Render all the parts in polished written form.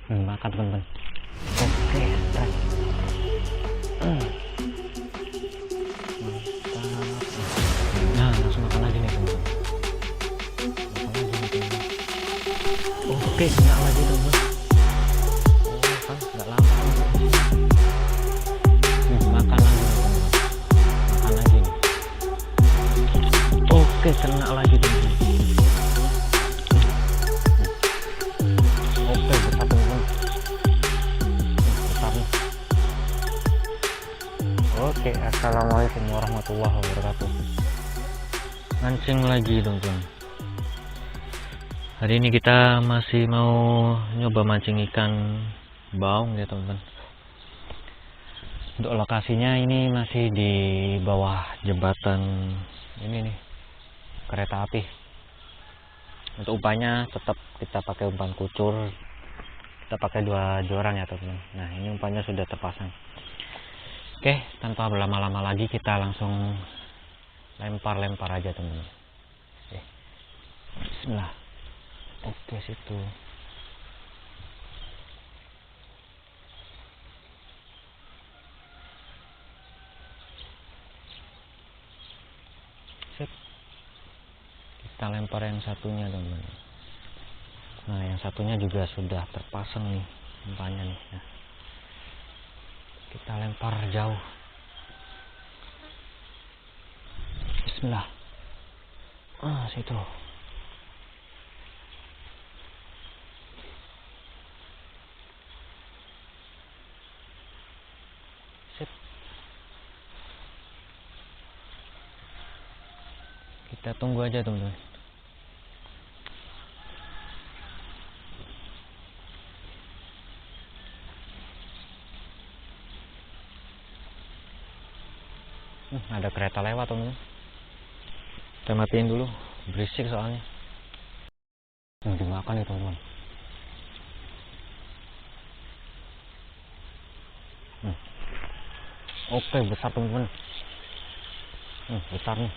Makan teman-teman. Oke, strike. Mantap. Nah, langsung makan lagi nih teman-teman. Makan lagi nih teman-teman. Oke, kena lagi teman-teman. Oh kan, nggak lama. Makan lagi nih teman-teman. Makan lagi nih. Oke, kena lagi teman-teman. Oke, besar teman-teman. Besar nih. Oke, assalamualaikum warahmatullahi wabarakatuh. Mancing lagi teman-teman. Hari ini kita masih mau nyoba mancing ikan baung ya teman-teman. Untuk lokasinya ini masih di bawah jembatan ini nih, kereta api. Untuk umpannya tetap kita pakai umpan kucur. Kita pakai 2 joran ya teman-teman. Nah, ini umpannya sudah terpasang. Oke, tanpa berlama-lama lagi kita langsung lempar aja teman-teman. Oke. Bismillah. Oke, situ. Sip. Kita lempar yang satunya teman-teman. Nah, yang satunya juga sudah terpasang nih umpannya nih. Nah, kita lempar jauh. Bismillah. Situ. Sip. Kita tunggu aja teman-teman. Ada kereta lewat teman-teman. Kita matiin dulu, berisik soalnya. Dimakan nih teman-teman. Oke, besar teman-teman. Besar nih.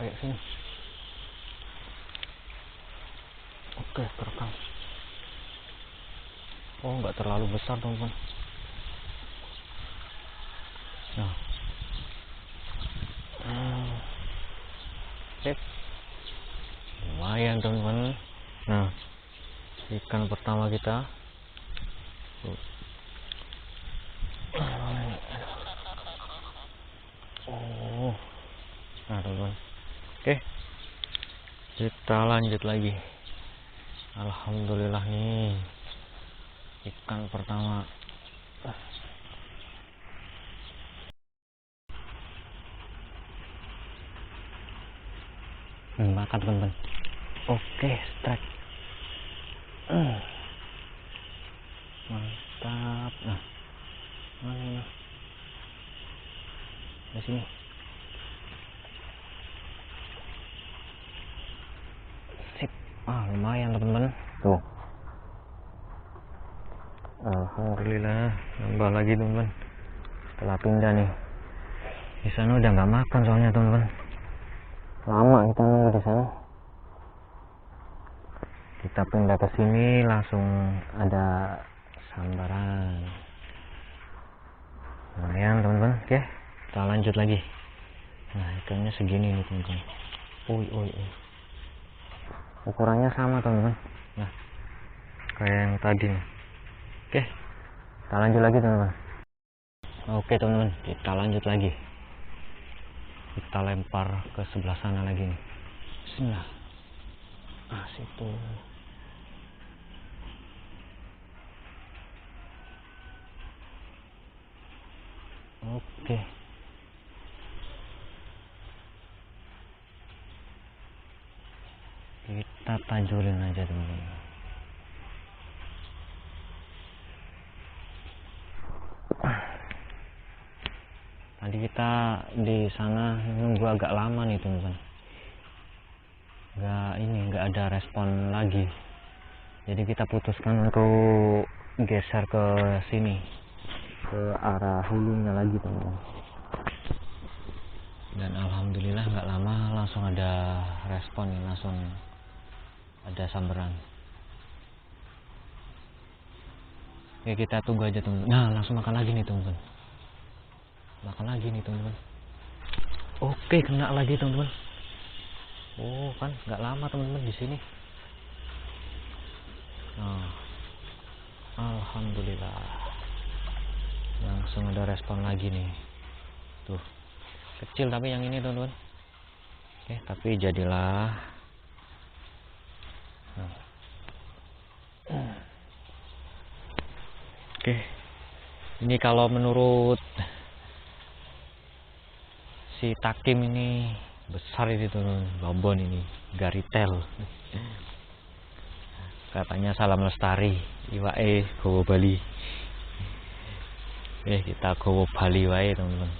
Kayak sini. Oke, terekam. Oh, nggak terlalu besar teman-teman. Nah, sip. Lumayan teman-teman. Nah, ikan pertama kita. Oh, nah teman-teman. Oke, kita lanjut lagi. Alhamdulillah nih, ikan pertama. Makan teman-teman. Oke, strike. Mantap. Nah, mana di sini. Sip. Lumayan teman-teman. Tuh. Alhamdulillah, nambah lagi teman-teman. Setelah pindah nih, di sana udah nggak makan soalnya teman-teman. Lama kita nunggu di sana. Kita pindah ke sini langsung ada sambaran. Lumayan teman-teman. Oke, kita lanjut lagi. Nah, ikannya segini nih teman-teman. Oi. Ukurannya sama teman-teman. Nah, kayak yang tadi nih. Oke, kita lanjut lagi teman-teman. Oke teman-teman, kita lanjut lagi. Kita lempar ke sebelah sana lagi nih. Bismillah. Situ. Oke. Kita tajulin aja teman-teman. Tadi kita di sana nunggu agak lama nih teman-teman. Nggak ada respon lagi. Jadi kita putuskan untuk geser ke sini, ke arah hulunya lagi teman-teman. Dan alhamdulillah nggak lama langsung ada respon nih, langsung ada sambaran. Oke, kita tunggu aja teman-teman. Nah, langsung makan lagi nih teman-teman. Makan lagi nih teman-teman. Oke, kena lagi teman-teman. Oh, kan nggak lama teman-teman di sini. Nah, alhamdulillah. Langsung ada respon lagi nih. Tuh. Kecil tapi yang ini teman-teman. Oke, tapi jadilah. Nah. Oke. Ini kalau menurut si Takim ini besar ini teman-teman, babon ini, garitel. Katanya salam lestari, iwae gowo Bali. Kita gowo Bali wae teman-teman.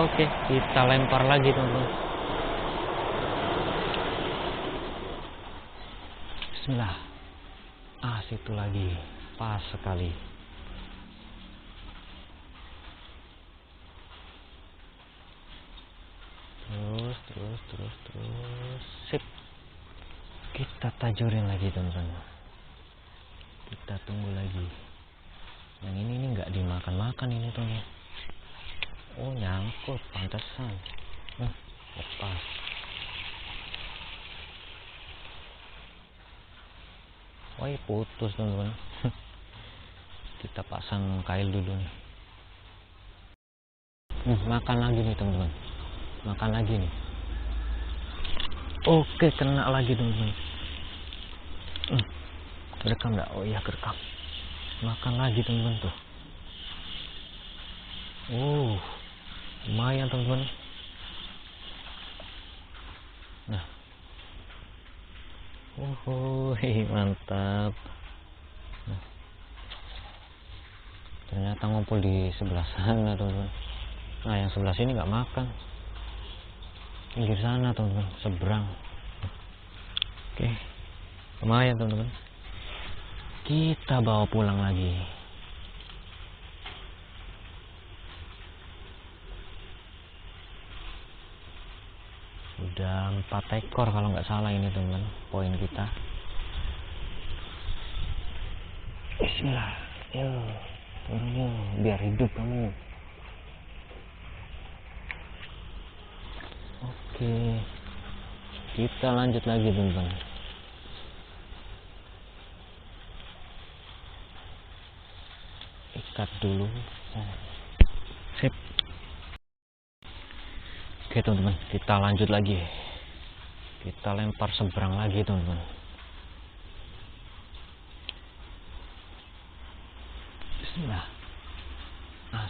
Oke, kita lempar lagi teman-teman. Bismillah. Situ lagi, pas sekali. Terus. Sip. Kita tajurin lagi teman-teman. Kita tunggu lagi. Yang ini nggak dimakan-makan ini teman-teman. Oh, nyangkut, pantesan. Lepas. Oh, putus teman-teman. Kita pasang kail dulu nih. Makan lagi nih teman-teman. Makan lagi nih. Oke, kena lagi teman-teman. Kerekam enggak? Oh iya, kerekam. Makan lagi teman-teman tuh. Lumayan teman-teman. Nah. Mantap. Nah. Ternyata ngumpul di sebelah sana teman-teman. Nah, yang sebelah sini nggak makan. Pinggir sana teman-teman, seberang. Oke, lumayan teman-teman. Kita bawa pulang lagi. Udah 4 ekor kalau nggak salah ini teman-teman, poin kita. Bismillah, turun biar hidup kamu. Oke, kita lanjut lagi teman-teman. Ikat dulu. Sip. Oke teman-teman, kita lanjut lagi. Kita lempar seberang lagi teman-teman. Bismillah.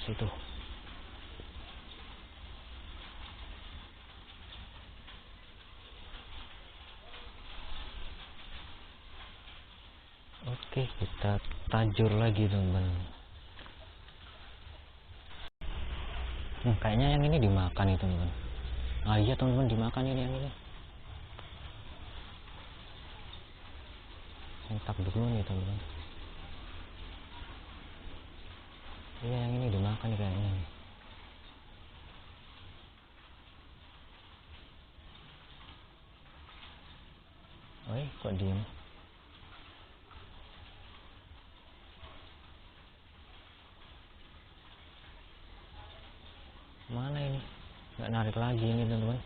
Situ. Oke, kita tajur lagi teman-teman. Kayaknya yang ini dimakan nih teman-teman. Iya teman-teman, dimakan ini yang ini. Sentak dulu nih teman-teman. Iya, yang ini dimakan nih kayaknya. Kok diem? Mana ini? Nggak narik lagi ini teman-teman.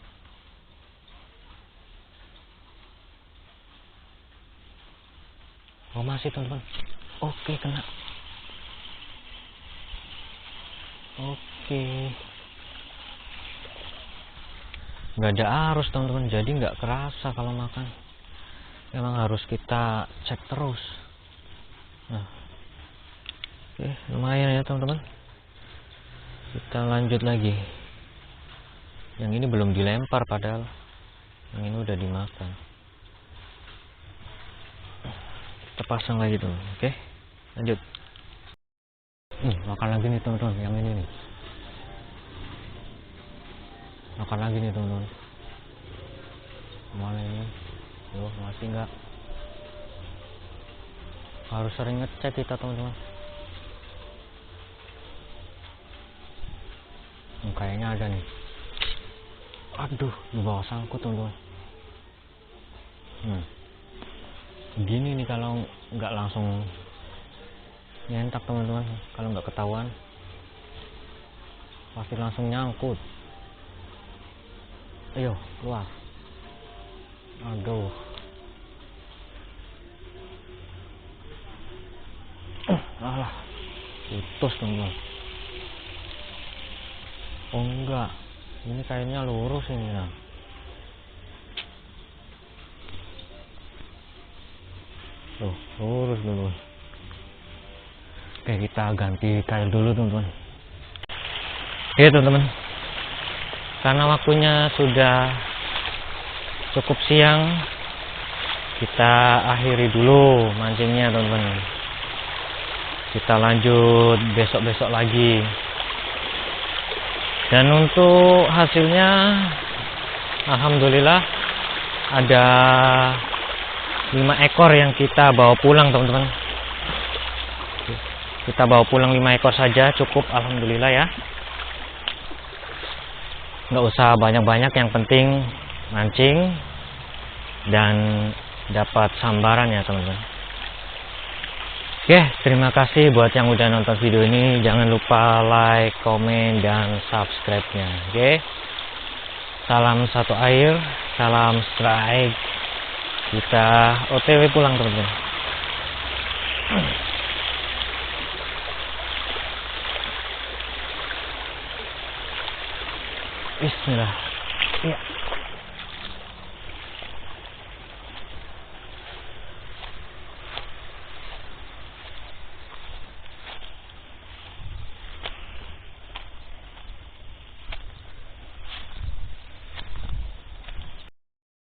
Oh, masih teman-teman. Oke, kena. Oke. Nggak ada arus teman-teman, jadi nggak kerasa kalau makan. Memang harus kita cek terus. Nah, oke, lumayan ya teman-teman. Kita lanjut lagi. Yang ini belum dilempar padahal. Yang ini udah dimakan. Kita pasang lagi tuh. Oke, lanjut. Makan lagi nih teman-teman. Yang ini nih. Makan lagi nih teman-teman. Mana ini? Masih enggak. Harus sering ngecek kita teman-teman. Kayaknya ada nih. Aduh, di bawah sangkut teman-teman. Gini nih kalau nggak langsung nyentak teman-teman, kalau nggak ketahuan pasti langsung nyangkut. Ayo keluar. Aduh. Alah, putus teman-teman. Oh enggak, ini kayaknya lurus ini ya. Tuh, lurus dulu. Oke, kita ganti kail dulu teman-teman. Oke teman-teman, karena waktunya sudah cukup siang, kita akhiri dulu mancingnya teman-teman. Kita lanjut besok-besok lagi. Dan untuk hasilnya alhamdulillah ada 5 ekor yang kita bawa pulang teman-teman. Kita bawa pulang 5 ekor saja cukup, alhamdulillah ya. Nggak usah banyak-banyak, yang penting mancing dan dapat sambaran ya teman-teman. Oke, terima kasih buat yang udah nonton video ini. Jangan lupa like, komen, dan subscribe-nya. Oke. Salam satu air, salam strike. Kita OTW pulang teman-teman. Bismillah. Ya.